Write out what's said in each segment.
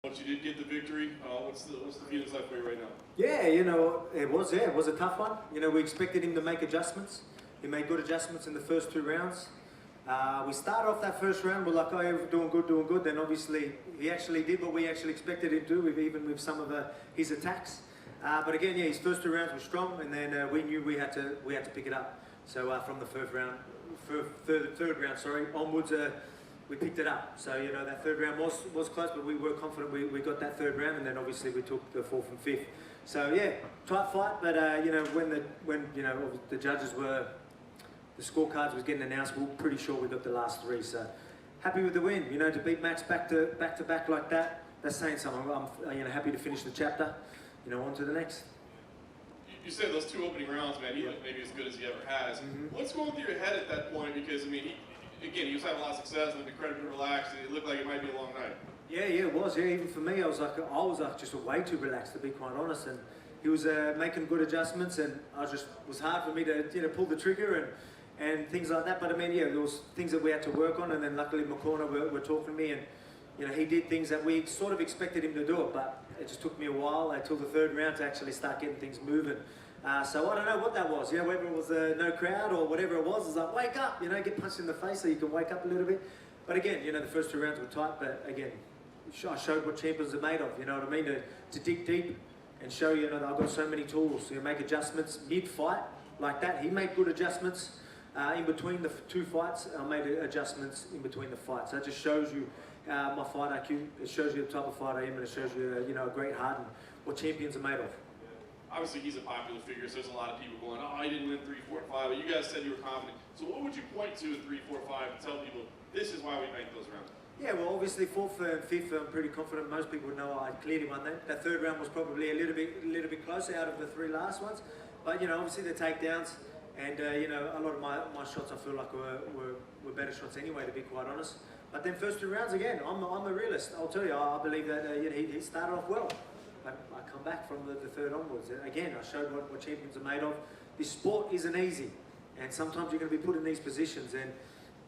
Once you did get the victory, what's the feelings like for you right now? Yeah, it was a tough one. We expected him to make adjustments. He made good adjustments in the first 2 rounds. We started off that first round, we're like, oh, yeah, we're doing good. Then obviously he actually did what we actually expected him to do, even with some of his attacks. But again, yeah, his first 2 rounds were strong, and then we knew we had to pick it up. So from the third round, onwards, we picked it up. So that third round was close, but we were confident we got that third round, and then obviously we took the 4th and 5th. So yeah, tight fight. But when the judges were, the scorecards was getting announced, we were pretty sure we got the last 3. So happy with the win. To beat Max back to back like that, that's saying something. I'm happy to finish the chapter. On to the next. You said those 2 opening rounds, man, he looked maybe as good as he ever has. What's going through your head at that point? Because, I mean, he was having a lot of success, looked incredibly relaxed, and it looked like it might be a long night. Yeah, it was. Yeah, even for me, I was just way too relaxed, to be quite honest. And he was making good adjustments, and it was hard for me to pull the trigger and things like that. But I mean, yeah, there was things that we had to work on, and then luckily my corner were talking to me, and he did things that we sort of expected him to do it, but it just took me a while until the 3rd round to actually start getting things moving. So I don't know what that was, whether it was no crowd or whatever it was like, wake up, get punched in the face so you can wake up a little bit. But again, the first 2 rounds were tight, but again, I showed what champions are made of, you know what I mean, to dig deep and show that I've got so many tools, make adjustments mid-fight like that. He made good adjustments in between the 2 fights. I made adjustments in between the fights. That just shows you my fight IQ. It shows you the type of fighter I am, and it shows you, a great heart and what champions are made of. Obviously, he's a popular figure, so there's a lot of people going, oh, he didn't win 3, 4, 5, but you guys said you were confident. So what would you point to in 3, 4, 5 and tell people, this is why we make those rounds? Yeah, well, obviously 4th and 5th, I'm pretty confident. Most people would know I clearly won that. That 3rd round was probably a little bit closer out of the 3 last ones. But, obviously the takedowns and, a lot of my shots I feel like were better shots anyway, to be quite honest. But then first 2 rounds, again, I'm a realist. I'll tell you, I believe that he started off well. I come back from the 3rd onwards. Again, I showed what champions are made of. This sport isn't easy, and sometimes you're going to be put in these positions, and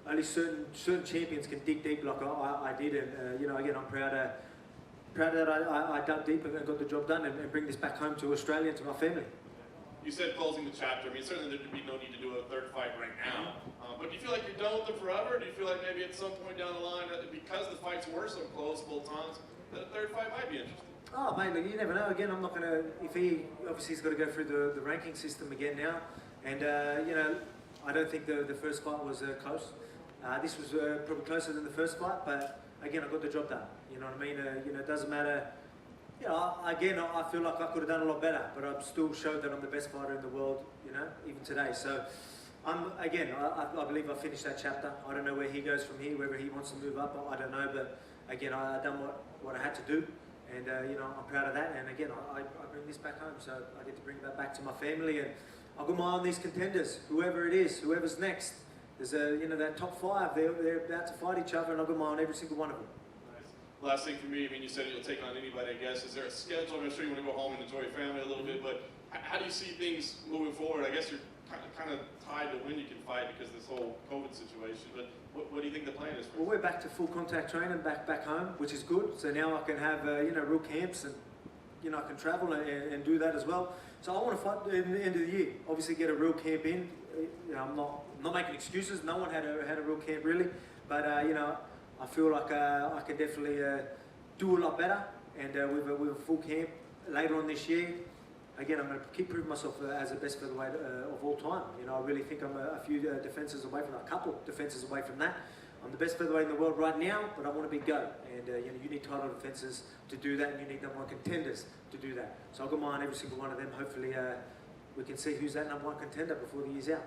only certain champions can dig deep like I did. And again, I'm proud that I dug deep and got the job done, and bring this back home to Australia and to my family. You said closing the chapter. I mean, certainly there'd be no need to do a 3rd fight right now. But do you feel like you're done with them forever? Or do you feel like maybe at some point down the line, because the fights were so close both times, that a 3rd fight might be interesting? Oh, mate, look, you never know. Again, I'm not going to, obviously he's got to go through the ranking system again now. And, I don't think the first fight was close. This was probably closer than the first fight, but again, I got the job done. You know what I mean? It doesn't matter. Again, I feel like I could have done a lot better, but I've still showed that I'm the best fighter in the world, even today. So, I believe I finished that chapter. I don't know where he goes from here, whether he wants to move up, I don't know. But again, I've done what I had to do. And, I'm proud of that. And again, I bring this back home. So I get to bring that back to my family. And I've got my eye on these contenders, whoever it is, whoever's next. There's that top 5, they're about to fight each other, and I've got my eye on every single one of them. Nice. Last thing for me, I mean, you said you'll take on anybody, I guess. Is there a schedule? I'm sure you want to go home and enjoy your family a little bit, but how do you see things moving forward? I guess you're kind of tied to when you can fight because of this whole COVID situation, but what do you think the plan is? Well, we're back to full contact training back home, which is good. So now I can have real camps, and I can travel and do that as well. So I want to fight at the end of the year. Obviously, get a real camp in. I'm not making excuses. No one had a real camp really, but I feel like I can definitely do a lot better. And with a full camp later on this year. Again, I'm going to keep proving myself as the best featherweight of all time. I really think I'm a few defences away from that, a couple defences away from that. I'm the best featherweight in the world right now, but I want to be GOAT. And you need title defences to do that, and you need #1 contenders to do that. So I've got my eye on every single one of them. Hopefully, we can see who's that #1 contender before the year's out.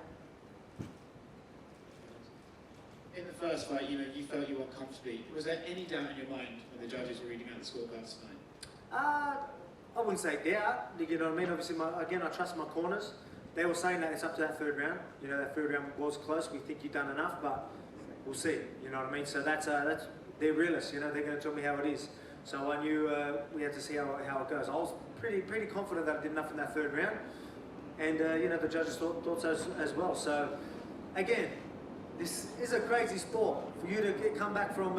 In the first fight, you felt you won comfortably. Was there any doubt in your mind when the judges were reading out the scorecards tonight? I wouldn't say doubt, you know what I mean? Obviously, I trust my corners. They were saying that it's up to that 3rd round. That 3rd round was close. We think you've done enough, but we'll see. You know what I mean? So that's they're realists. They're going to tell me how it is. So I knew we had to see how it goes. I was pretty confident that I did enough in that 3rd round, and the judges thought so as well. So again, this is a crazy sport. For you to come back from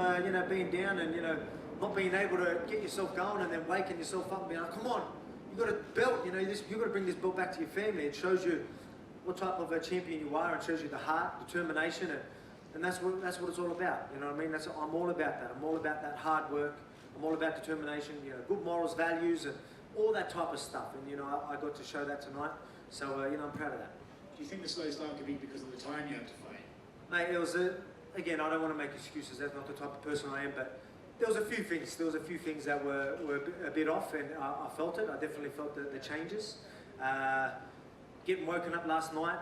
being down and not being able to get yourself going and then waking yourself up and being like, come on, you got a belt, you know, you got to bring this belt back to your family. It shows you what type of a champion you are, and shows you the heart, determination, and that's what it's all about. You know what I mean? I'm all about that. I'm all about that hard work. I'm all about determination, you know, good morals, values, and all that type of stuff. And you know, I got to show that tonight. So you know, I'm proud of that. Do you think the slow start could be because of the time you have to fight? Mate, it was again, I don't want to make excuses. That's not the type of person I am, but there was a few things. There was a few things that were a bit off, and I felt it. I definitely felt the changes. Getting woken up last night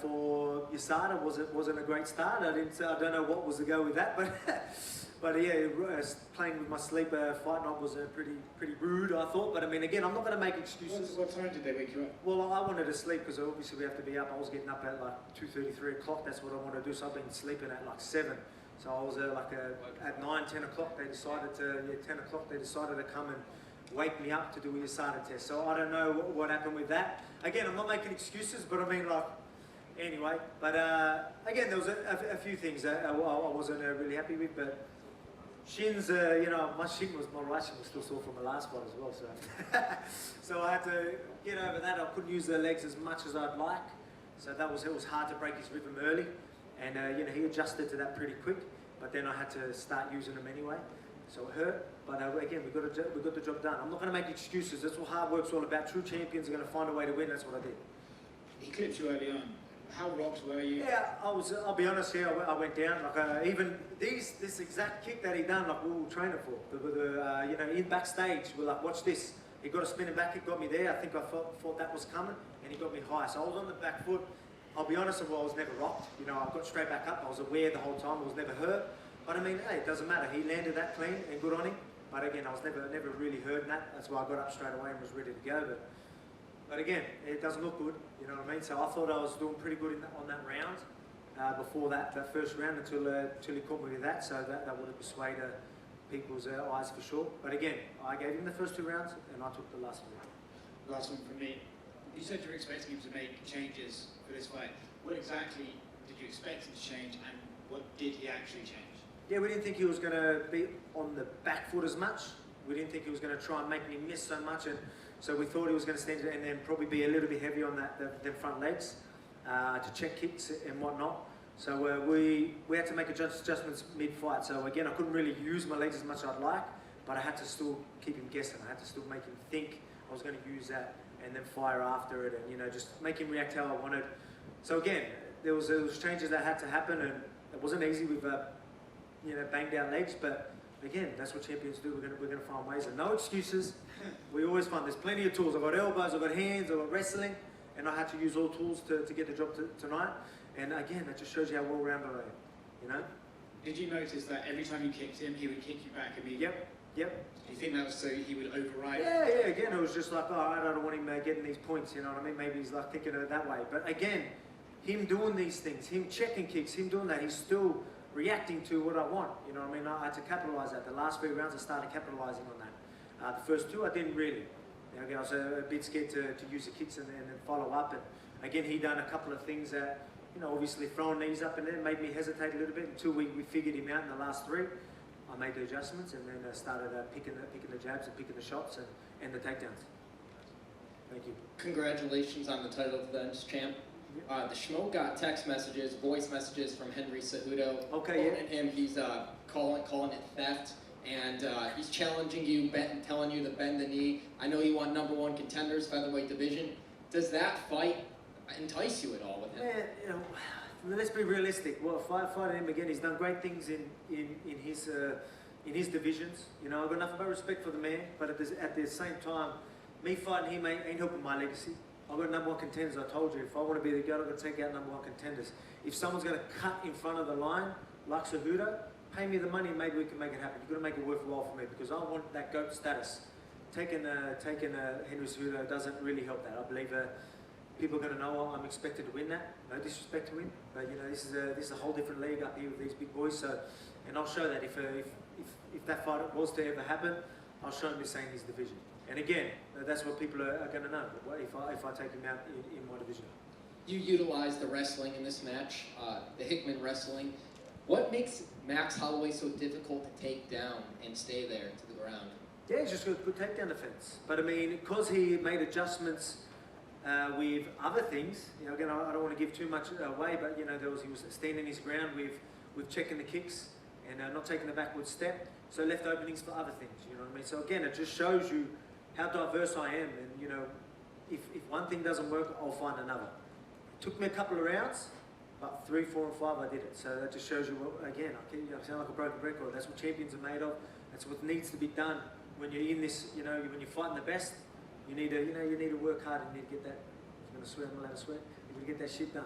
for USADA wasn't a great start. I don't know what was the go with that, but yeah, playing with my sleep fight night was pretty rude, I thought. But I mean, again, I'm not going to make excuses. What time did they wake you up? Well, I wanted to sleep because obviously we have to be up. I was getting up at like 2:30, 3 o'clock. That's what I wanted to do. So I've been sleeping at like 7. So I was at 9, 10 o'clock. They decided to 10 o'clock. They decided to come and wake me up to do a USADA test. So I don't know what happened with that. Again, I'm not making excuses, but I mean, like, anyway. But again, there was a few things that I wasn't really happy with. But shins, you know, my right shin was still sore from the last one as well. So, so I had to get over that. I couldn't use the legs as much as I'd like. So it was hard to break his rhythm early, and you know, he adjusted to that pretty quick. But then I had to start using them anyway. So it hurt, but again, we got the job done. I'm not going to make excuses. That's what hard work's all about. True champions are going to find a way to win. That's what I did. He clipped you early on. How rocked were you? Yeah, I'll be honest here. I went down. Like even this exact kick that he done, like we were training for. You know, in backstage, we're like, watch this. He got a spinning back kick, got me there. I think I thought that was coming, and he got me high. So I was on the back foot. I'll be honest, I was never rocked. You know, I got straight back up. I was aware the whole time. I was never hurt. But I mean, hey, it doesn't matter. He landed that clean and good on him. But again, I was never really hurt in that. That's why I got up straight away and was ready to go. But again, it doesn't look good. You know what I mean? So I thought I was doing pretty good on that round before that first round until he caught me with that. So that would have persuaded people's eyes for sure. But again, I gave him the first 2 rounds and I took the last one. Last one from me. You said you were expecting him to make changes for this fight. What exactly did you expect him to change, and what did he actually change? Yeah, we didn't think he was going to be on the back foot as much. We didn't think he was going to try and make me miss so much, and so we thought he was going to stand and then probably be a little bit heavy on the front legs to check kicks and whatnot. So we had to make adjustments mid-fight. So again, I couldn't really use my legs as much as I'd like, but I had to still keep him guessing. I had to still make him think I was going to use that and then fire after it, and you know, just make him react how I wanted. So again, there was changes that had to happen, and it wasn't easy with you know, banged out legs, but again, that's what champions do. We're gonna find ways, and no excuses. We always find there's plenty of tools. I've got elbows, I've got hands, I've got wrestling, and I had to use all tools to get the job tonight. And again, that just shows you how well-rounded I am. You know. Did you notice that every time you kicked him, he would kick you back immediately? Yep. Do you think that was so he would override? Yeah. Again, it was just like, oh, I don't want him getting these points. You know what I mean? Maybe he's like thinking of it that way. But again, him doing these things, him checking kicks, him doing that, he's still reacting to what I want. You know what I mean? I had to capitalize that. The last 3 rounds, I started capitalizing on that. The first 2, I didn't really. You know, again, I was a bit scared to use the kicks and then follow up. And again, he done a couple of things that, you know, obviously throwing knees up and then made me hesitate a little bit until we figured him out in the last 3. I made the adjustments and then started picking the jabs and picking the shots and the takedowns. Thank you. Congratulations on the title defense, champ. The Schmo got text messages, voice messages from Henry Cejudo. Okay, quoting him, he's calling it theft, and he's challenging you, telling you to bend the knee. I know you want #1 contenders, featherweight division. Does that fight entice you at all with him? Yeah, you know, let's be realistic. Well, fighting him again, he's done great things in his divisions. You know, I've got nothing but respect for the man, but at the same time, me fighting him ain't helping my legacy. I've got #1 contenders, I told you. If I want to be the guy, I've got to take out #1 contenders. If someone's going to cut in front of the line, like Cejudo, pay me the money and maybe we can make it happen. You've got to make it worthwhile for me because I want that GOAT status. Taking Henry Cejudo doesn't really help that. I believe people are going to know I'm expected to win that. No disrespect to him, but you know, this is a whole different league up here with these big boys. So, and I'll show that if that fight was to ever happen, I'll show him this in his division. And again, that's what people are going to know if I take him out in my division. You utilized the wrestling in this match, the Hickman wrestling. What makes Max Holloway so difficult to take down and stay there to the ground? Yeah, he's just got a good takedown defense. But I mean, because he made adjustments with other things, you know, again, I don't want to give too much away, but you know, he was standing his ground with checking the kicks and not taking the backward step, so left openings for other things. You know what I mean? So again, it just shows you how diverse I am, and you know, if one thing doesn't work, I'll find another. It took me a couple of rounds, but 3, 4, and 5 I did it. So that just shows you, again, I sound like a broken record. That's what champions are made of. That's what needs to be done when you're in this. You know, when you're fighting the best, you need to work hard and you need to get that. I'm gonna swear, I'm not allowed to swear. You got to get that shit done.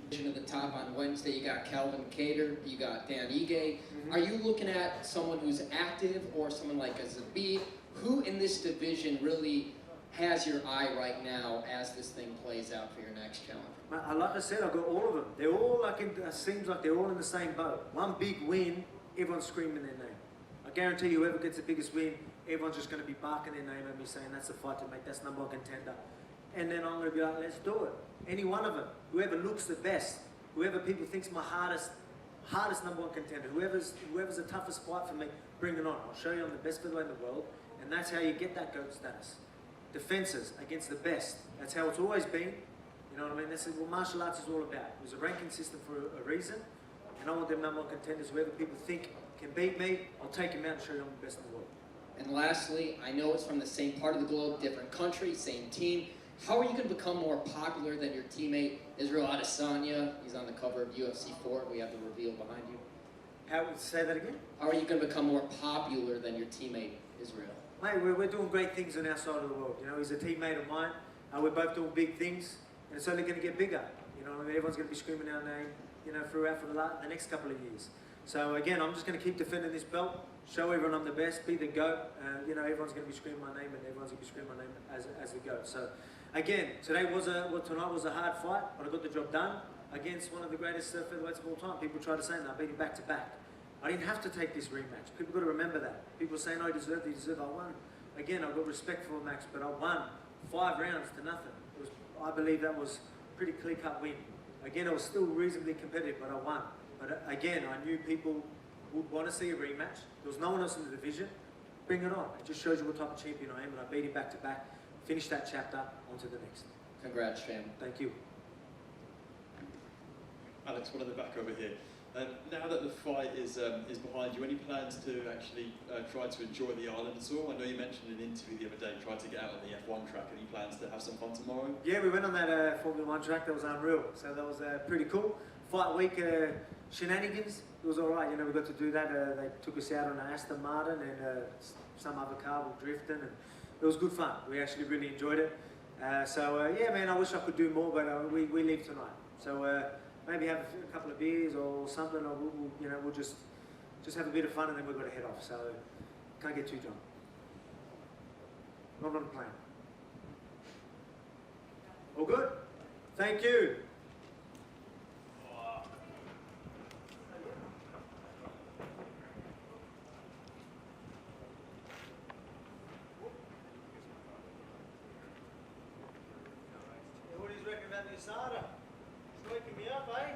At the top on Wednesday, you got Calvin Kattar, you got Dan Ige. Are you looking at someone who's active or someone like a Zabit? Who in this division really has your eye right now as this thing plays out for your next challenge? Like I said, I've got all of them. They're all it seems like they're all in the same boat. One big win, everyone's screaming their name. I guarantee you, whoever gets the biggest win, everyone's just going to be barking their name at me, saying that's the fight to make, that's number 1 contender. And then I'm going to be like, let's do it. Any one of them, whoever looks the best, whoever people think's my hardest number 1 contender, whoever's the toughest fight for me, bring it on. I'll show you I'm the best featherweight in the world, and that's how you get that GOAT status. Defenses against the best. That's how it's always been. You know what I mean? That's what martial arts is all about. It was a ranking system for a reason, and I want them number 1 contenders. Whoever people think can beat me, I'll take him out and show you I'm the best in the world. And lastly, I know it's from the same part of the globe, different country, same team. How are you going to become more popular than your teammate Israel Adesanya? He's on the cover of UFC4. We have the reveal behind you. How would you say that again? How are you going to become more popular than your teammate Israel? Mate, we're doing great things on our side of the world. You know, he's a teammate of mine. We're both doing big things, and it's only going to get bigger. You know, everyone's going to be screaming our name, you know, throughout for the next couple of years. So again, I'm just going to keep defending this belt, show everyone I'm the best, be the GOAT. You know, everyone's going to be screaming my name, and everyone's going to be screaming my name as the GOAT. So again, tonight was a hard fight, but I got the job done against one of the greatest featherweights of all time. People try to say that I beat him back to back. I didn't have to take this rematch. People got to remember that. People are saying, "Oh, he deserved. I won." Again, I've got respect for Max, but I won 5 rounds to nothing. I believe that was a pretty clear-cut win. Again, I was still reasonably competitive, but I won. But again, I knew people would want to see a rematch. There was no one else in the division. Bring it on. It just shows you what type of champion I am, and I beat him back to back. Finish that chapter, on to the next. Congrats, Sham. Thank you. Alex, one at the back over here. Now that the fight is behind you, any plans to actually try to enjoy the island at all? I know you mentioned in an interview the other day, tried to get out on the F1 track. Any plans to have some fun tomorrow? Yeah, we went on that Formula 1 track. That was unreal. So that was pretty cool. Fight week shenanigans. It was all right. You know, we got to do that. They took us out on an Aston Martin and some other car was drifting, and it was good fun. We actually really enjoyed it. Yeah, man, I wish I could do more, but we leave tonight. So maybe have a couple of beers or something, or we'll just have a bit of fun, and then we've got to head off. So can't get too drunk. Not on the plane. All good? Thank you. What do you reckon about the asada? It's waking me up, eh?